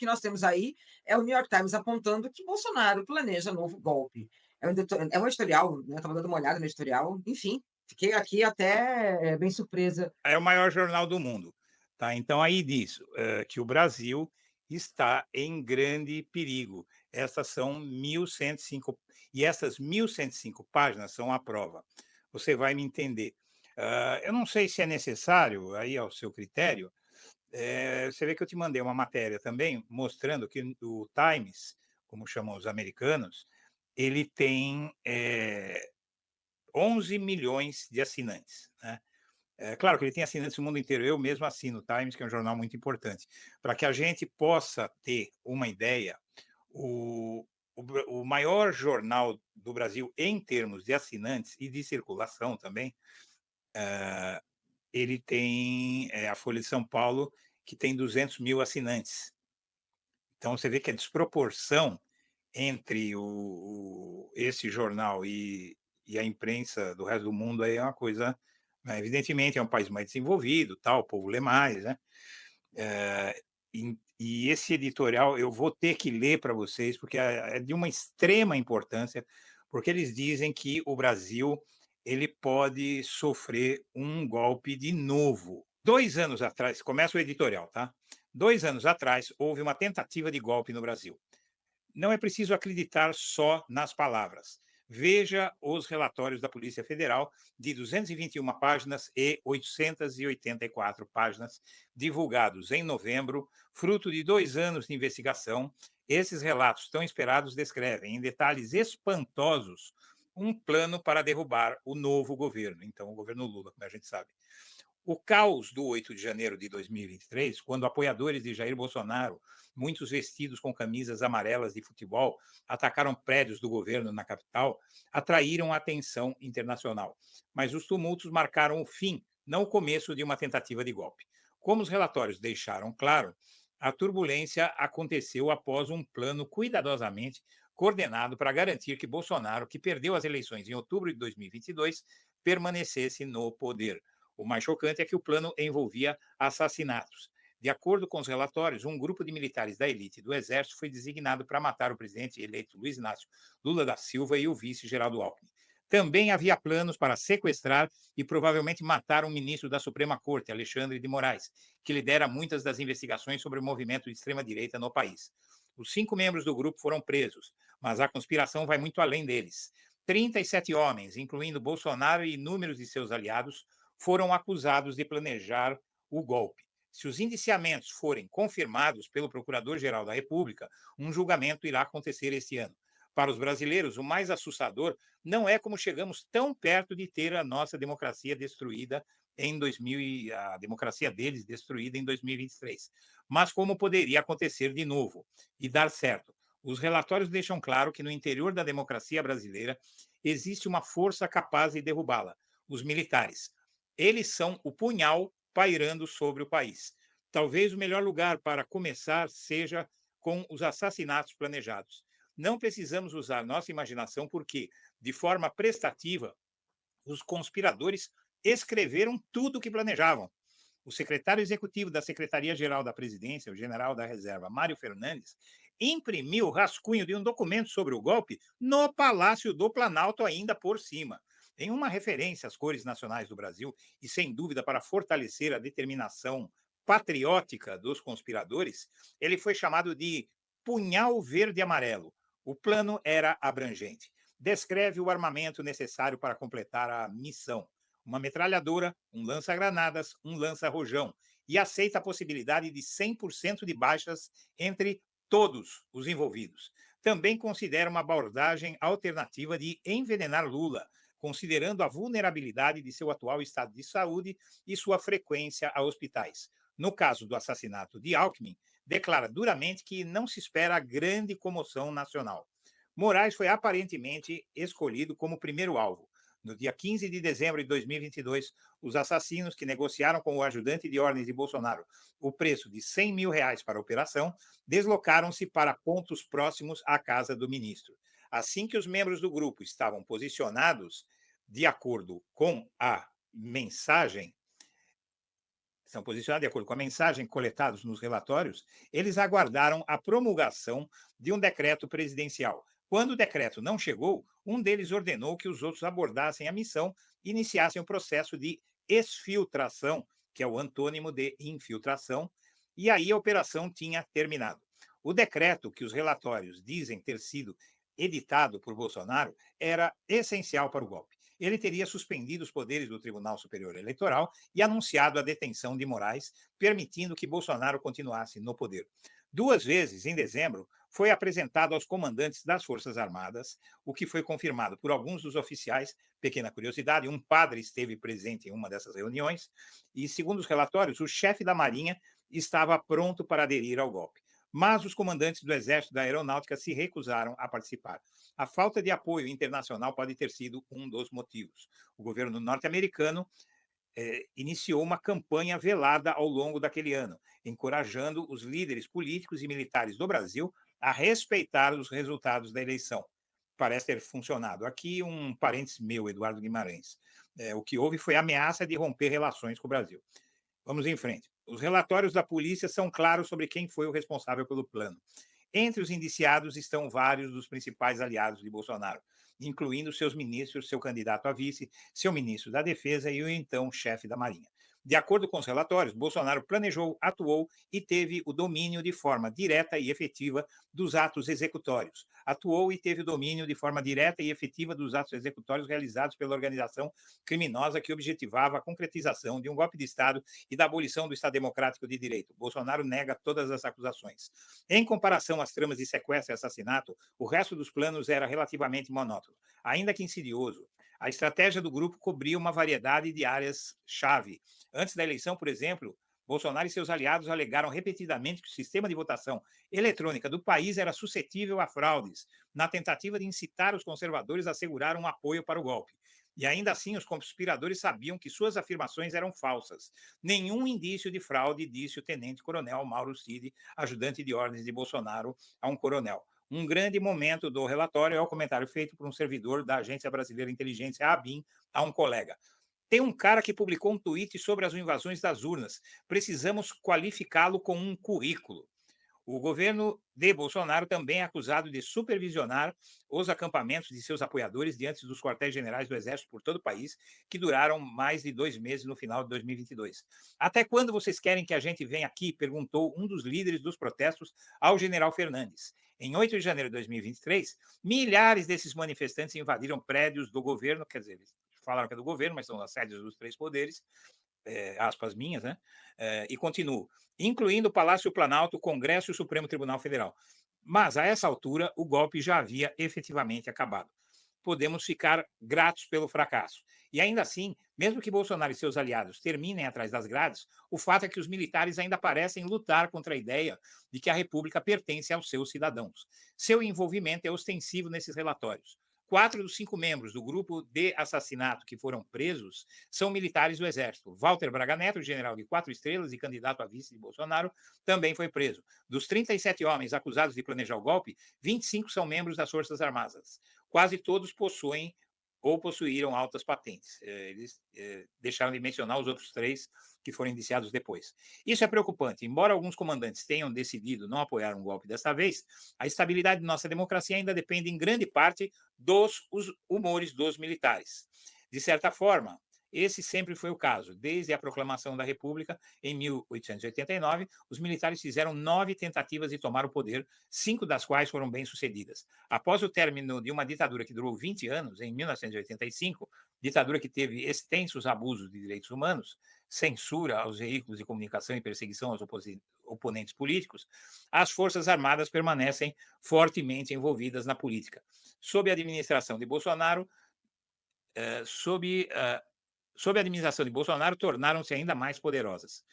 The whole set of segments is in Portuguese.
que nós temos aí é o New York Times apontando que Bolsonaro planeja novo golpe. É um editorial, né, estava dando uma olhada no editorial, enfim, fiquei aqui até bem surpresa. É o maior jornal do mundo, tá. Então aí diz, que o Brasil está em grande perigo. Essas são 1.105 e essas 1.105 páginas são a prova. Você vai me entender. Eu não sei se é necessário, aí ao seu critério, você vê que eu te mandei uma matéria também mostrando que o Times, como chamam os americanos, ele tem, 11 milhões de assinantes, né. É claro que ele tem assinantes no mundo inteiro, eu mesmo assino o Times, que é um jornal muito importante. Para que a gente possa ter uma ideia, o o maior jornal do Brasil em termos de assinantes e de circulação também, ele tem, a Folha de São Paulo, que tem 200.000 assinantes. Então você vê que a desproporção entre esse jornal e a imprensa do resto do mundo aí é uma coisa, né, evidentemente é um país mais desenvolvido, tal, o povo lê mais, né, e esse editorial eu vou ter que ler para vocês, porque é de uma extrema importância, porque eles dizem que o Brasil, ele pode sofrer um golpe de novo. 2 anos atrás começa o editorial, tá. 2 anos atrás houve uma tentativa de golpe no Brasil. Não é preciso acreditar só nas palavras. Veja os relatórios da Polícia Federal, de 221 páginas e 884 páginas, divulgados em novembro, fruto de 2 anos de investigação. Esses relatos tão esperados descrevem, em detalhes espantosos, um plano para derrubar o novo governo, então o governo Lula, como a gente sabe. O caos do 8 de janeiro de 2023, quando apoiadores de Jair Bolsonaro, muitos vestidos com camisas amarelas de futebol, atacaram prédios do governo na capital, atraíram a atenção internacional. Mas os tumultos marcaram o fim, não o começo de uma tentativa de golpe. Como os relatórios deixaram claro, a turbulência aconteceu após um plano cuidadosamente coordenado para garantir que Bolsonaro, que perdeu as eleições em outubro de 2022, permanecesse no poder. O mais chocante é que o plano envolvia assassinatos. De acordo com os relatórios, um grupo de militares da elite do Exército foi designado para matar o presidente eleito Luiz Inácio Lula da Silva e o vice Geraldo Alckmin. Também havia planos para sequestrar e provavelmente matar um ministro da Suprema Corte, Alexandre de Moraes, que lidera muitas das investigações sobre o movimento de extrema-direita no país. Os 5 membros do grupo foram presos, mas a conspiração vai muito além deles. 37 homens, incluindo Bolsonaro e inúmeros de seus aliados, foram acusados de planejar o golpe. Se os indiciamentos forem confirmados pelo Procurador-Geral da República, um julgamento irá acontecer este ano. Para os brasileiros, o mais assustador não é como chegamos tão perto de ter a nossa democracia destruída em 2000 e a democracia deles destruída em 2023, mas como poderia acontecer de novo e dar certo. Os relatórios deixam claro que no interior da democracia brasileira existe uma força capaz de derrubá-la: os militares. Eles são o punhal pairando sobre o país. Talvez o melhor lugar para começar seja com os assassinatos planejados. Não precisamos usar nossa imaginação porque, de forma prestativa, os conspiradores escreveram tudo o que planejavam. O secretário executivo da Secretaria-Geral da Presidência, o general da Reserva, Mário Fernandes, imprimiu o rascunho de um documento sobre o golpe no Palácio do Planalto, ainda por cima. Em uma referência às cores nacionais do Brasil, e sem dúvida para fortalecer a determinação patriótica dos conspiradores, ele foi chamado de Punhal Verde Amarelo. O plano era abrangente. Descreve o armamento necessário para completar a missão: uma metralhadora, um lança-granadas, um lança-rojão, e aceita a possibilidade de 100% de baixas entre todos os envolvidos. Também considera uma abordagem alternativa de envenenar Lula, considerando a vulnerabilidade de seu atual estado de saúde e sua frequência a hospitais. No caso do assassinato de Alckmin, declara duramente que não se espera grande comoção nacional. Moraes foi aparentemente escolhido como primeiro alvo. No dia 15 de dezembro de 2022, os assassinos que negociaram com o ajudante de ordens de Bolsonaro o preço de R$ 100.000 para a operação, deslocaram-se para pontos próximos à casa do ministro. Assim que os membros do grupo estavam posicionados, de acordo com a mensagem Estão posicionados de acordo com a mensagem coletados nos relatórios, eles aguardaram a promulgação de um decreto presidencial. Quando o decreto não chegou, um deles ordenou que os outros abordassem a missão e iniciassem o processo de exfiltração, que é o antônimo de infiltração, e aí a operação tinha terminado. O decreto, que os relatórios dizem ter sido editado por Bolsonaro, era essencial para o golpe. Ele teria suspendido os poderes do Tribunal Superior Eleitoral e anunciado a detenção de Moraes, permitindo que Bolsonaro continuasse no poder. Duas vezes, em dezembro, foi apresentado aos comandantes das Forças Armadas, o que foi confirmado por alguns dos oficiais. Pequena curiosidade, um padre esteve presente em uma dessas reuniões e, segundo os relatórios, o chefe da Marinha estava pronto para aderir ao golpe. Mas os comandantes do Exército e da Aeronáutica se recusaram a participar. A falta de apoio internacional pode ter sido um dos motivos. O governo norte-americano iniciou uma campanha velada ao longo daquele ano, encorajando os líderes políticos e militares do Brasil a respeitar os resultados da eleição. Parece ter funcionado. Aqui um parênteses meu, Eduardo Guimarães. O que houve foi a ameaça de romper relações com o Brasil. Vamos em frente. Os relatórios da polícia são claros sobre quem foi o responsável pelo plano. Entre os indiciados estão vários dos principais aliados de Bolsonaro, incluindo seus ministros, seu candidato a vice, seu ministro da Defesa e o então chefe da Marinha. De acordo com os relatórios, Bolsonaro planejou, atuou e teve o domínio de forma direta e efetiva dos atos executórios. Atuou e teve o domínio de forma direta e efetiva dos atos executórios realizados pela organização criminosa que objetivava a concretização de um golpe de Estado e da abolição do Estado Democrático de Direito. Bolsonaro nega todas as acusações. Em comparação às tramas de sequestro e assassinato, o resto dos planos era relativamente monótono, ainda que insidioso. A estratégia do grupo cobria uma variedade de áreas-chave. Antes da eleição, por exemplo, Bolsonaro e seus aliados alegaram repetidamente que o sistema de votação eletrônica do país era suscetível a fraudes, na tentativa de incitar os conservadores a assegurar um apoio para o golpe. E ainda assim, os conspiradores sabiam que suas afirmações eram falsas. Nenhum indício de fraude, disse o tenente-coronel Mauro Cid, ajudante de ordens de Bolsonaro, a um coronel. Um grande momento do relatório é o comentário feito por um servidor da Agência Brasileira de Inteligência, a ABIN, a um colega. Tem um cara que publicou um tweet sobre as invasões das urnas. Precisamos qualificá-lo com um currículo. O governo de Bolsonaro também é acusado de supervisionar os acampamentos de seus apoiadores diante dos quartéis generais do Exército por todo o país, que duraram mais de 2 meses no final de 2022. Até quando vocês querem que a gente venha aqui? Perguntou um dos líderes dos protestos ao general Fernandes. Em 8 de janeiro de 2023, milhares desses manifestantes invadiram prédios do governo, quer dizer, eles falaram que é do governo, mas são as sedes dos três poderes, aspas minhas, né? E continuo, incluindo o Palácio Planalto, o Congresso e o Supremo Tribunal Federal. Mas, a essa altura, o golpe já havia efetivamente acabado. Podemos ficar gratos pelo fracasso. E ainda assim, mesmo que Bolsonaro e seus aliados terminem atrás das grades, o fato é que os militares ainda parecem lutar contra a ideia de que a República pertence aos seus cidadãos. Seu envolvimento é ostensivo nesses relatórios. 4 dos 5 membros do grupo de assassinato que foram presos são militares do Exército. Walter Braga Neto, general de 4 estrelas e candidato a vice de Bolsonaro, também foi preso. Dos 37 homens acusados de planejar o golpe, 25 são membros das Forças Armadas. Quase todos possuem ou possuíram altas patentes. Eles deixaram de mencionar os outros 3 que foram indiciados depois. Isso é preocupante. Embora alguns comandantes tenham decidido não apoiar um golpe desta vez, a estabilidade de nossa democracia ainda depende em grande parte dos humores dos militares. De certa forma, esse sempre foi o caso. Desde a proclamação da República, em 1889, os militares fizeram 9 tentativas de tomar o poder, 5 das quais foram bem-sucedidas. Após o término de uma ditadura que durou 20 anos, em 1985, ditadura que teve extensos abusos de direitos humanos, censura aos veículos de comunicação e perseguição aos oponentes políticos, as Forças Armadas permanecem fortemente envolvidas na política. Sob a administração de Bolsonaro, sob a administração de Bolsonaro, tornaram-se ainda mais poderosas.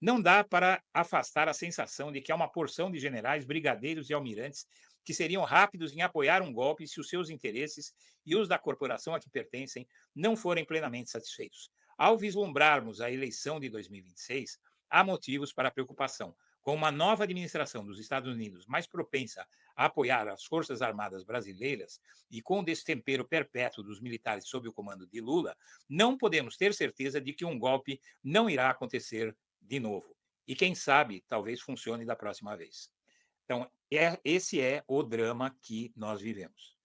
Não dá para afastar a sensação de que há uma porção de generais, brigadeiros e almirantes que seriam rápidos em apoiar um golpe se os seus interesses e os da corporação a que pertencem não forem plenamente satisfeitos. Ao vislumbrarmos a eleição de 2026, há motivos para preocupação. Com uma nova administração dos Estados Unidos mais propensa a apoiar as Forças Armadas brasileiras e com o destempero perpétuo dos militares sob o comando de Lula, não podemos ter certeza de que um golpe não irá acontecer de novo. E quem sabe, talvez funcione da próxima vez. Então, esse é o drama que nós vivemos.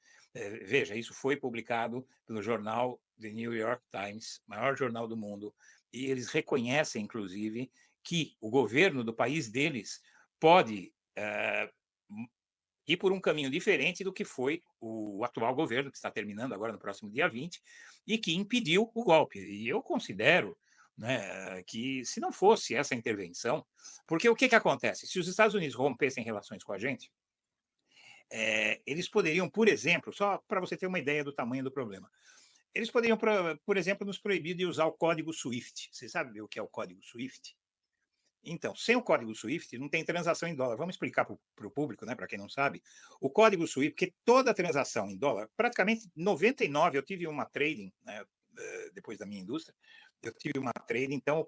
Veja, isso foi publicado pelo jornal The New York Times, maior jornal do mundo, e eles reconhecem, inclusive, que o governo do país deles pode ir por um caminho diferente do que foi o atual governo, que está terminando agora no próximo dia 20, e que impediu o golpe. E eu considero, né, que se não fosse essa intervenção, porque o que, que acontece? Se os Estados Unidos rompessem relações com a gente, eles poderiam, por exemplo, só para você ter uma ideia do tamanho do problema, eles poderiam, por exemplo, nos proibir de usar o código SWIFT. Você sabe o que é o código SWIFT? Então, sem o código SWIFT não tem transação em dólar. Vamos explicar para o público, né, para quem não sabe. O código SWIFT, porque toda transação em dólar, praticamente 99, eu tive uma trading, né, depois da minha indústria, eu tive uma trading, então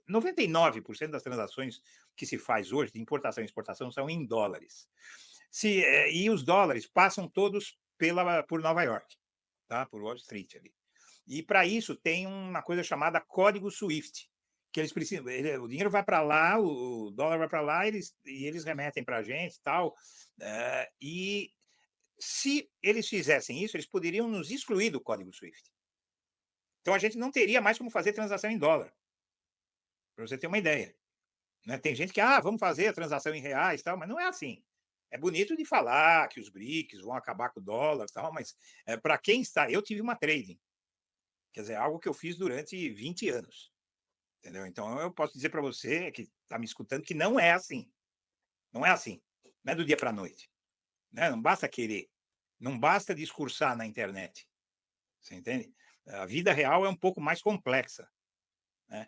99% das transações que se faz hoje de importação e exportação são em dólares. E os dólares passam todos por Nova York, tá? Por Wall Street ali. E para isso tem uma coisa chamada código SWIFT, que eles precisam, o dinheiro vai para lá, o dólar vai para lá, eles remetem para a gente e tal. E se eles fizessem isso, eles poderiam nos excluir do código SWIFT. Então a gente não teria mais como fazer transação em dólar, para você ter uma ideia. Né? Tem gente que, vamos fazer a transação em reais, tal, mas não é assim. É bonito de falar que os BRICS vão acabar com o dólar, tal, mas para quem está. Eu tive uma trading, quer dizer, algo que eu fiz durante 20 anos. Entendeu? Então eu posso dizer para você que está me escutando que não é assim. Não é assim. Não é do dia para a noite. Né? Não basta querer. Não basta discursar na internet. Você entende? A vida real é um pouco mais complexa. Né?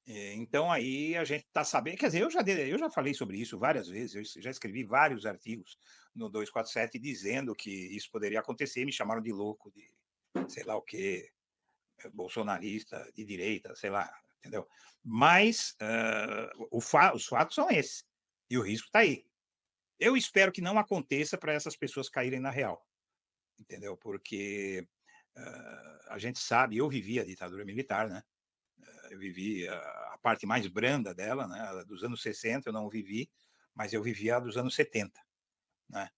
Então aí a gente está sabendo. Quer dizer, eu já falei sobre isso várias vezes. Eu já escrevi vários artigos no 247 dizendo que isso poderia acontecer. Me chamaram de louco, de sei lá o quê, bolsonarista, de direita, sei lá, entendeu? Mas os fatos são esses. E o risco está aí. Eu espero que não aconteça para essas pessoas caírem na real, entendeu? Porque a gente sabe, eu vivi a ditadura militar, né? Eu vivi a parte mais branda dela, né? Dos anos 60 eu não vivi, mas eu vivi a dos anos 70, né?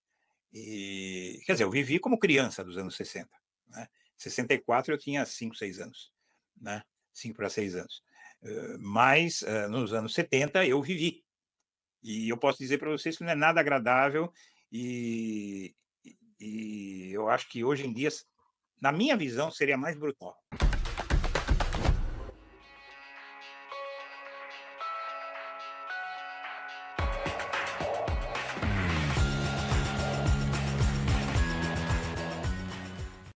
E, quer dizer, eu vivi como criança dos anos 60, né? 64 eu tinha 5, 6 anos, né? 5 para 6 anos. Mas nos anos 70 eu vivi. E eu posso dizer para vocês que não é nada agradável e eu acho que hoje em dia, na minha visão, seria mais brutal.